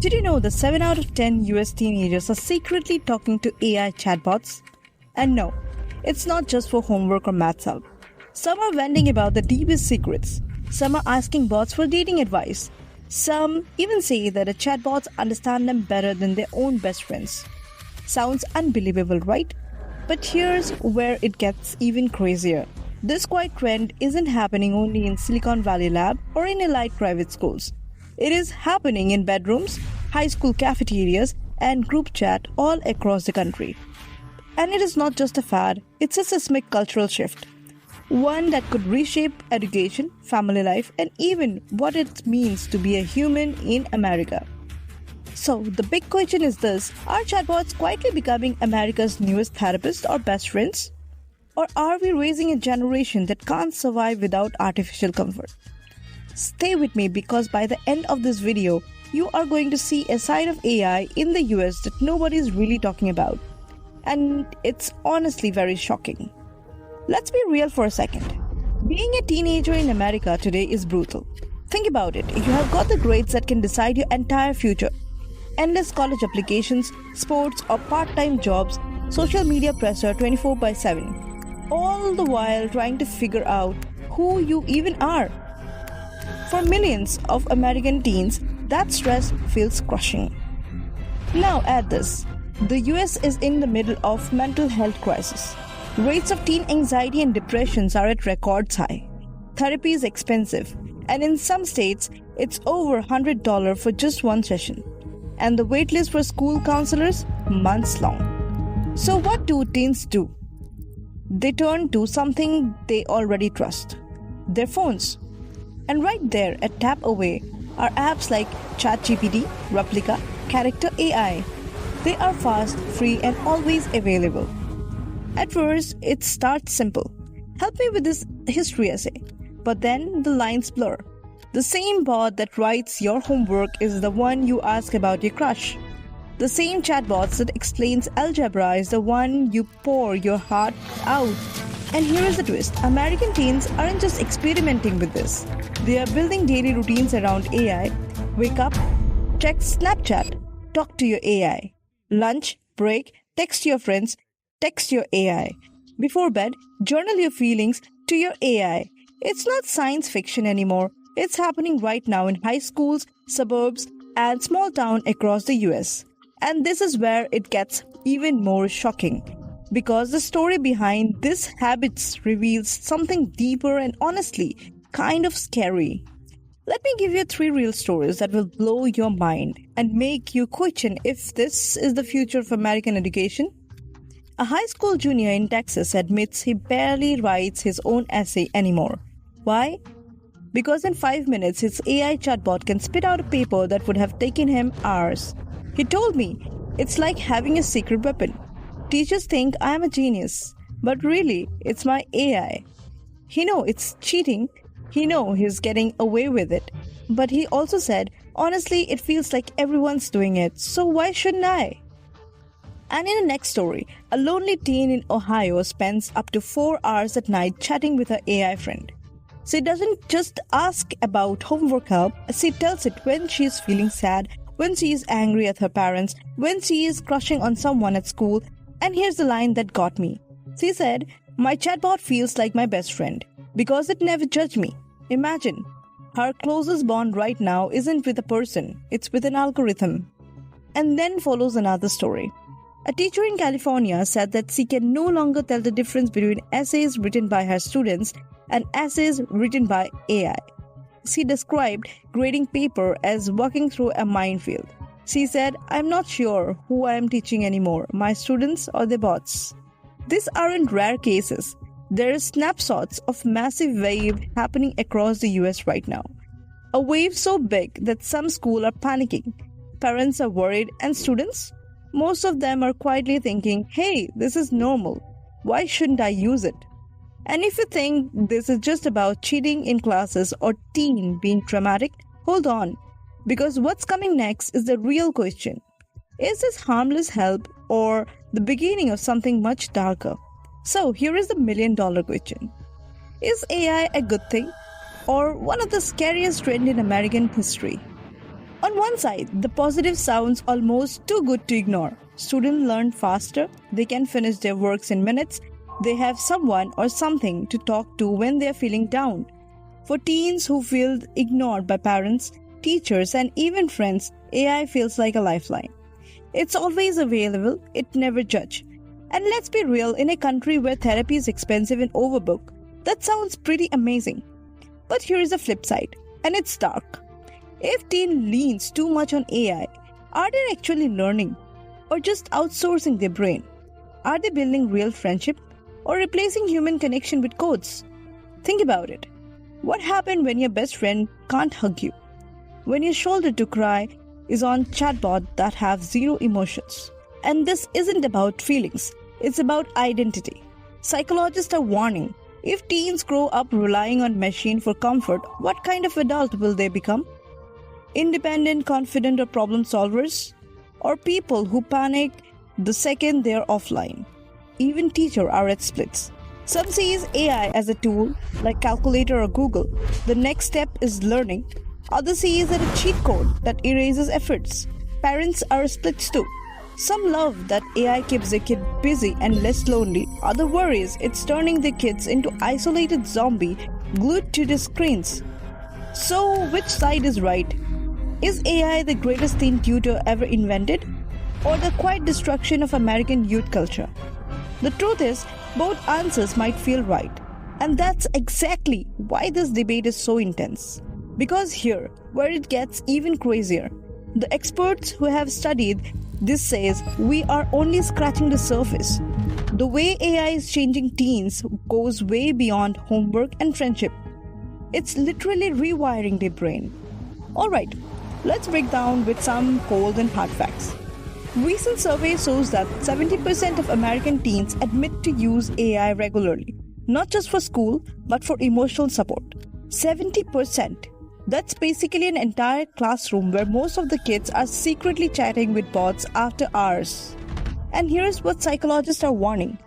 Did you know that 7 out of 10 US teenagers are secretly talking to AI chatbots? And no, it's not just for homework or maths help. Some are venting about the deepest secrets. Some are asking bots for dating advice. Some even say that the chatbots understand them better than their own best friends. Sounds unbelievable, right? But here's where it gets even crazier. This quiet trend isn't happening only in Silicon Valley Lab or in elite private schools. It is happening in bedrooms, high school cafeterias, and group chat all across the country. And it is not just a fad, it's a seismic cultural shift. One that could reshape education, family life, and even what it means to be a human in America. So, the big question is this: are chatbots quietly becoming America's newest therapists or best friends? Or are we raising a generation that can't survive without artificial comfort? Stay with me, because by the end of this video, you are going to see a side of AI in the US that nobody is really talking about. And it's honestly very shocking. Let's be real for a second. Being a teenager in America today is brutal. Think about it. You have got the grades that can decide your entire future. Endless college applications, sports or part-time jobs, social media pressure 24/7. All the while trying to figure out who you even are. For millions of American teens, that stress feels crushing. Now add this. The US is in the middle of mental health crisis. Rates of teen anxiety and depressions are at records high. Therapy is expensive, and in some states, it's over $100 for just one session. And the waitlist for school counselors, months long. So what do teens do? They turn to something they already trust: their phones. And right there, a tap away, are apps like ChatGPT, Replica, Character AI. They are fast, free, and always available. At first, it starts simple. Help me with this history essay. But then the lines blur. The same bot that writes your homework is the one you ask about your crush. The same chatbots that explains algebra is the one you pour your heart out. And here is the twist. American teens aren't just experimenting with this. They are building daily routines around AI. Wake up, check Snapchat, talk to your AI. Lunch, break, text your friends, text your AI. Before bed, journal your feelings to your AI. It's not science fiction anymore. It's happening right now in high schools, suburbs, and small towns across the US. And this is where it gets even more shocking, because the story behind these habits reveals something deeper and honestly kind of scary. Let me give you 3 real stories that will blow your mind and make you question if this is the future of American education. A high school junior in Texas admits he barely writes his own essay anymore. Why? Because in 5 minutes his AI chatbot can spit out a paper that would have taken him hours. He told me, it's like having a secret weapon. Teachers think I am a genius, but really, it's my AI. He knows it's cheating. He knows he's getting away with it. But he also said, honestly, it feels like everyone's doing it, so why shouldn't I? And in the next story, a lonely teen in Ohio spends up to 4 hours at night chatting with her AI friend. She doesn't just ask about homework help, she tells it when she is feeling sad, when she is angry at her parents, when she is crushing on someone at school. And here's the line that got me. She said, my chatbot feels like my best friend because it never judged me. Imagine, her closest bond right now isn't with a person, it's with an algorithm. And then follows another story. A teacher in California said that she can no longer tell the difference between essays written by her students and essays written by AI. She described grading paper as walking through a minefield. She said, I'm not sure who I am teaching anymore, my students or the bots. These aren't rare cases. There are snapshots of massive wave happening across the US right now. A wave so big that some schools are panicking. Parents are worried, and students? Most of them are quietly thinking, hey, this is normal. Why shouldn't I use it? And if you think this is just about cheating in classes or teen being dramatic, hold on. Because what's coming next is the real question. Is this harmless help or the beginning of something much darker? So here is the $1,000,000 question. Is AI a good thing or one of the scariest trends in American history? On one side, the positive sounds almost too good to ignore. Students learn faster, they can finish their works in minutes, they have someone or something to talk to when they are feeling down. For teens who feel ignored by parents, teachers, and even friends, AI feels like a lifeline. It's always available, it never judges. And let's be real, in a country where therapy is expensive and overbooked, that sounds pretty amazing. But here is the flip side, and it's dark. If teen leans too much on AI, are they actually learning or just outsourcing their brain? Are they building real friendship or replacing human connection with codes? Think about it. What happens when your best friend can't hug you? When your shoulder to cry is on chatbot that have zero emotions? And this isn't about feelings, it's about identity. Psychologists are warning, if teens grow up relying on machine for comfort, what kind of adult will they become? Independent, confident, or problem solvers? Or people who panic the second they're offline? Even teachers are at splits. Some sees AI as a tool like calculator or Google. The next step is learning. Others see it as a cheat code that erases efforts. Parents are split too. Some love that AI keeps their kid busy and less lonely. Other worries it's turning their kids into isolated zombie glued to the screens. So which side is right? Is AI the greatest teen tutor ever invented? Or the quiet destruction of American youth culture? The truth is, both answers might feel right. And that's exactly why this debate is so intense. Because here, where it gets even crazier, the experts who have studied this says we are only scratching the surface. The way AI is changing teens goes way beyond homework and friendship. It's literally rewiring their brain. Alright, let's break down with some cold and hard facts. Recent survey shows that 70% of American teens admit to use AI regularly, not just for school, but for emotional support. 70%. That's basically an entire classroom where most of the kids are secretly chatting with bots after hours. And here's what psychologists are warning.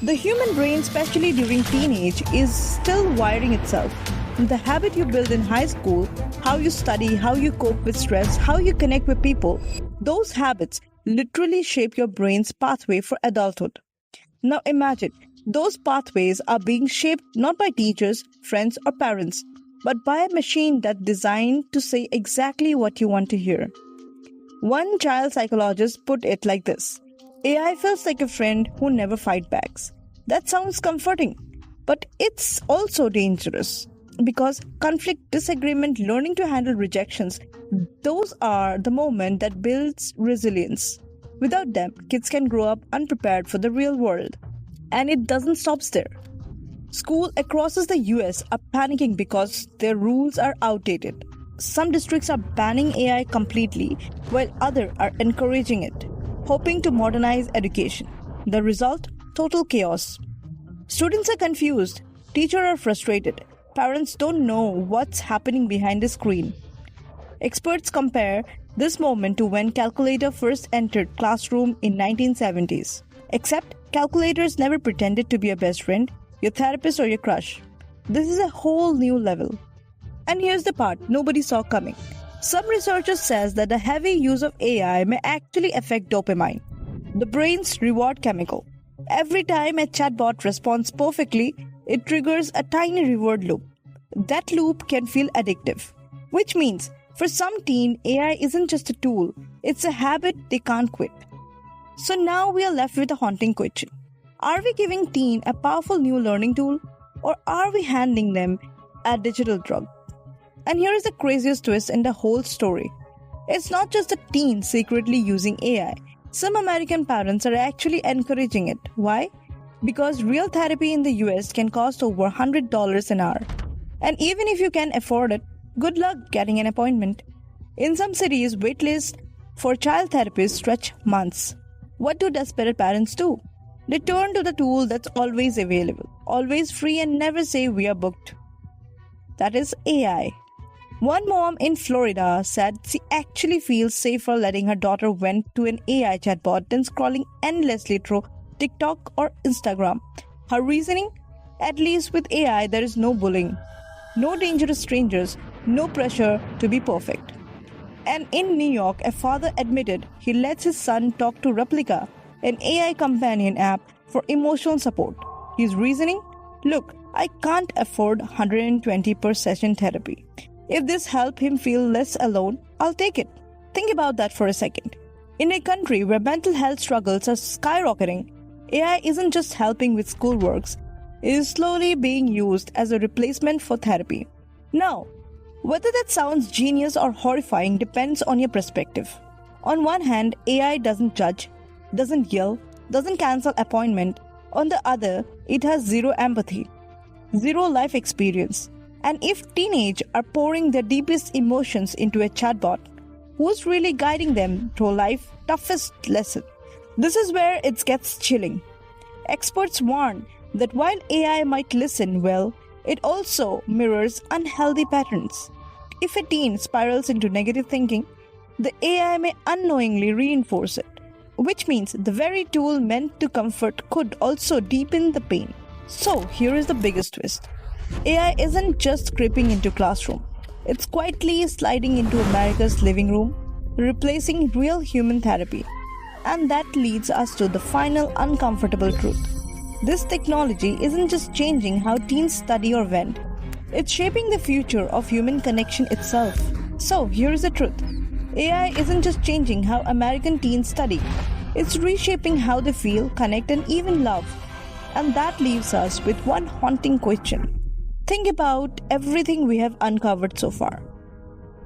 The human brain, especially during teenage, is still wiring itself. The habit you build in high school, how you study, how you cope with stress, how you connect with people, those habits literally shape your brain's pathway for adulthood. Now imagine, those pathways are being shaped not by teachers, friends, or parents, but by a machine that's designed to say exactly what you want to hear. One child psychologist put it like this: AI feels like a friend who never fights back. That sounds comforting, but it's also dangerous. Because conflict, disagreement, learning to handle rejections, those are the moments that builds resilience. Without them, kids can grow up unprepared for the real world. And it doesn't stop there. Schools across the US are panicking because their rules are outdated. Some districts are banning AI completely, while others are encouraging it, hoping to modernize education. The result? Total chaos. Students are confused, teachers are frustrated, parents don't know what's happening behind the screen. Experts compare this moment to when calculator first entered classroom in 1970s. Except calculators never pretended to be your best friend, your therapist, or your crush. This is a whole new level. And here's the part nobody saw coming. Some researchers says that the heavy use of AI may actually affect dopamine, the brain's reward chemical. Every time a chatbot responds perfectly, it triggers a tiny reward loop. That loop can feel addictive, which means for some teen, AI isn't just a tool, it's a habit they can't quit. So now we are left with a haunting question. Are we giving teen a powerful new learning tool, or are we handing them a digital drug? And here is the craziest twist in the whole story. It's not just the teens secretly using AI. Some American parents are actually encouraging it. Why? Because real therapy in the US can cost over $100 an hour. And even if you can afford it, good luck getting an appointment. In some cities, waitlists for child therapists stretch months. What do desperate parents do? They turn to the tool that's always available, always free, and never say we are booked. That is AI. One mom in Florida said she actually feels safer letting her daughter went to an AI chatbot than scrolling endlessly through TikTok or Instagram. Her reasoning? At least with AI, there is no bullying, no dangerous strangers, no pressure to be perfect. And in New York, a father admitted he lets his son talk to Replica, an AI companion app for emotional support. His reasoning? Look, I can't afford 120 per session therapy. If this helps him feel less alone, I'll take it. Think about that for a second. In a country where mental health struggles are skyrocketing, AI isn't just helping with schoolworks, it is slowly being used as a replacement for therapy. Now, whether that sounds genius or horrifying depends on your perspective. On one hand, AI doesn't judge, doesn't yell, doesn't cancel appointment. On the other, it has zero empathy, zero life experience. And if teenagers are pouring their deepest emotions into a chatbot, who's really guiding them through life's toughest lesson? This is where it gets chilling. Experts warn that while AI might listen well, it also mirrors unhealthy patterns. If a teen spirals into negative thinking, the AI may unknowingly reinforce it, which means the very tool meant to comfort could also deepen the pain. So here is the biggest twist. AI isn't just creeping into classroom. It's quietly sliding into America's living room, replacing real human therapy. And that leads us to the final uncomfortable truth. This technology isn't just changing how teens study or vent. It's shaping the future of human connection itself. So here is the truth. AI isn't just changing how American teens study. It's reshaping how they feel, connect, and even love. And that leaves us with one haunting question. Think about everything we have uncovered so far.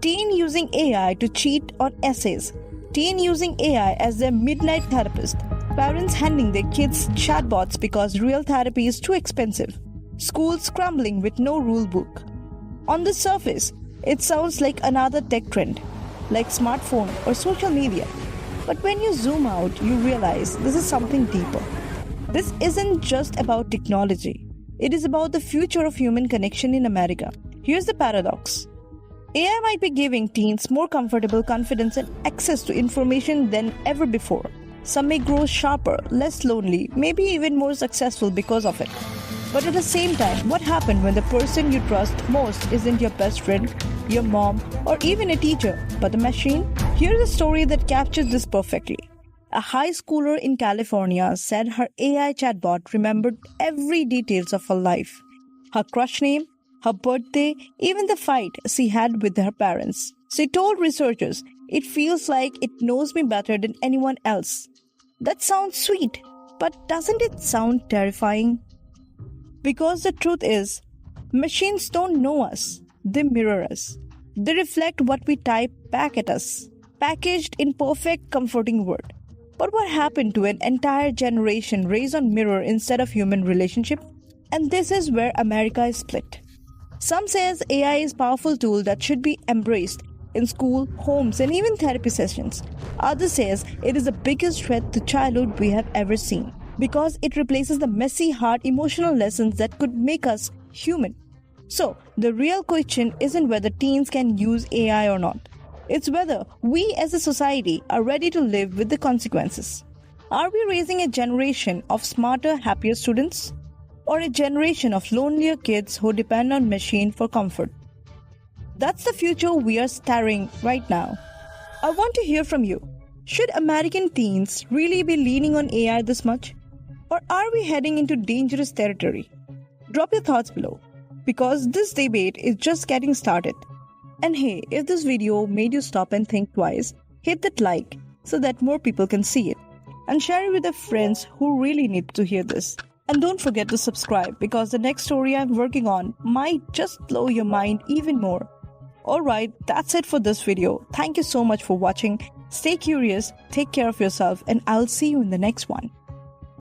Teen using AI to cheat on essays. Teen using AI as their midnight therapist. Parents handing their kids chatbots because real therapy is too expensive. Schools scrambling with no rule book. On the surface, it sounds like another tech trend, like smartphone or social media. But when you zoom out, you realize this is something deeper. This isn't just about technology. It is about the future of human connection in America. Here's the paradox. AI might be giving teens more comfortable confidence and access to information than ever before. Some may grow sharper, less lonely, maybe even more successful because of it. But at the same time, what happens when the person you trust most isn't your best friend, your mom, or even a teacher, but the machine? Here's a story that captures this perfectly. A high schooler in California said her AI chatbot remembered every details of her life. Her crush name, her birthday, even the fight she had with her parents. She told researchers, "It feels like it knows me better than anyone else." That sounds sweet, but doesn't it sound terrifying? Because the truth is, machines don't know us, they mirror us. They reflect what we type back at us, packaged in perfect, comforting word. But what happened to an entire generation raised on mirror instead of human relationship? And this is where America is split. Some says AI is a powerful tool that should be embraced in school, homes, and even therapy sessions. Others says it is the biggest threat to childhood we have ever seen because it replaces the messy, hard, emotional lessons that could make us human. So, the real question isn't whether teens can use AI or not. It's whether we as a society are ready to live with the consequences. Are we raising a generation of smarter, happier students? Or a generation of lonelier kids who depend on machine for comfort? That's the future we are staring right now. I want to hear from you. Should American teens really be leaning on AI this much? Or are we heading into dangerous territory? Drop your thoughts below, because this debate is just getting started. And hey, if this video made you stop and think twice, hit that like so that more people can see it. And share it with the friends who really need to hear this. And don't forget to subscribe, because the next story I'm working on might just blow your mind even more. Alright, that's it for this video. Thank you so much for watching. Stay curious, take care of yourself, and I'll see you in the next one.